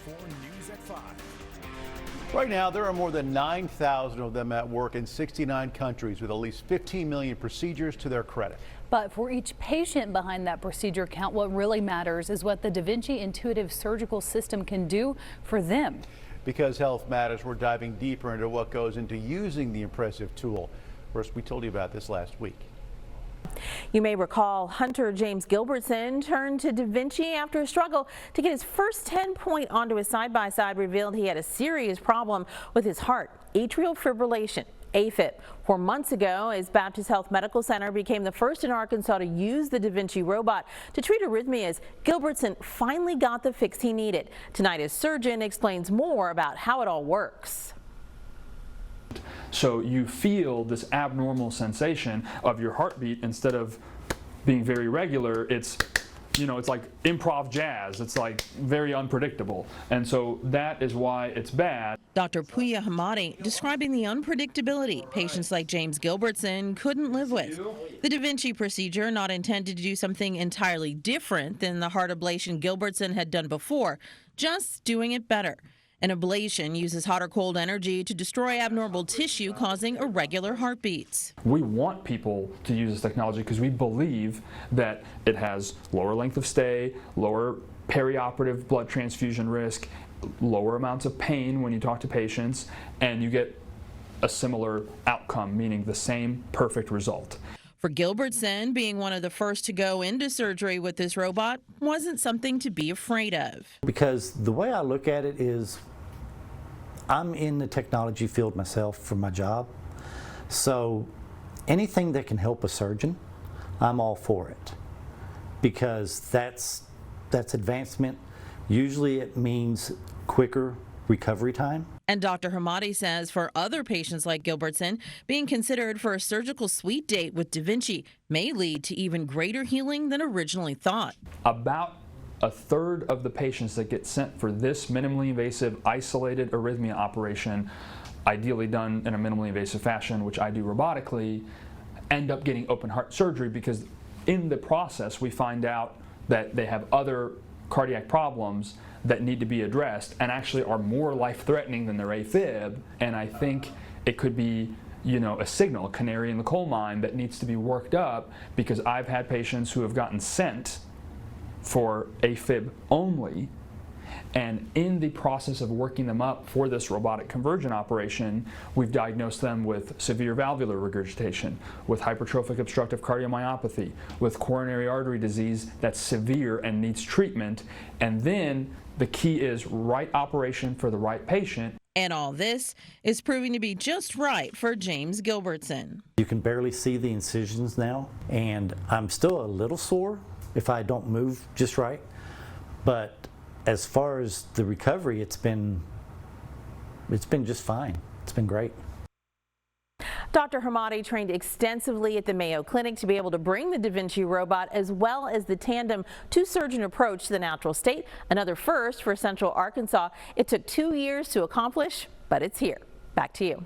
4 News at 5. Right now, there are more than 9,000 of them at work in 69 countries with at least 15 million procedures to their credit. But for each patient behind that procedure count, what really matters is what the Vinci Intuitive Surgical System can do for them. Because health matters, we're diving deeper into what goes into using the impressive tool. First, we told you about this last week. You may recall Hunter James Gilbertson turned to Da Vinci after a struggle to get his first 10-point onto his side-by-side revealed he had a serious problem with his heart, atrial fibrillation, AFib. 4 months ago, his Baptist Health Medical Center became the first in Arkansas to use the Da Vinci robot to treat arrhythmias. Gilbertson finally got the fix he needed. Tonight, his surgeon explains more about how it all works. So you feel this abnormal sensation of your heartbeat instead of being very regular. It's, it's like improv jazz. It's like very unpredictable. And so that is why it's bad. Dr. Pouya Hemmati describing the unpredictability patients like James Gilbertson couldn't live with. The Da Vinci procedure not intended to do something entirely different than the heart ablation Gilbertson had done before, just doing it better. An ablation uses hot or cold energy to destroy abnormal tissue, causing irregular heartbeats. We want people to use this technology because we believe that it has lower length of stay, lower perioperative blood transfusion risk, lower amounts of pain when you talk to patients, and you get a similar outcome, meaning the same perfect result. For Gilbertson, being one of the first to go into surgery with this robot wasn't something to be afraid of. Because the way I look at it is, I'm in the technology field myself for my job, so anything that can help a surgeon, I'm all for it. Because that's advancement. Usually it means quicker recovery time. And Dr. Hemmati says for other patients like Gilbertson, being considered for a surgical suite date with Da Vinci may lead to even greater healing than originally thought. About a third of the patients that get sent for this minimally invasive isolated arrhythmia operation, ideally done in a minimally invasive fashion, which I do robotically, end up getting open heart surgery because in the process we find out that they have other cardiac problems that need to be addressed and actually are more life-threatening than their AFib. And I think it could be, a signal, a canary in the coal mine that needs to be worked up, because I've had patients who have gotten sent for AFib only, and in the process of working them up for this robotic convergent operation, we've diagnosed them with severe valvular regurgitation, with hypertrophic obstructive cardiomyopathy, with coronary artery disease that's severe and needs treatment. And then the key is right operation for the right patient. And all this is proving to be just right for James Gilbertson. You can barely see the incisions now, and I'm still a little sore if I don't move just right. But as far as the recovery, it's been just fine. It's been great. Dr. Hemmati trained extensively at the Mayo Clinic to be able to bring the Da Vinci robot as well as the tandem two-surgeon approach to the natural state, another first for Central Arkansas. It took 2 years to accomplish, but it's here. Back to you.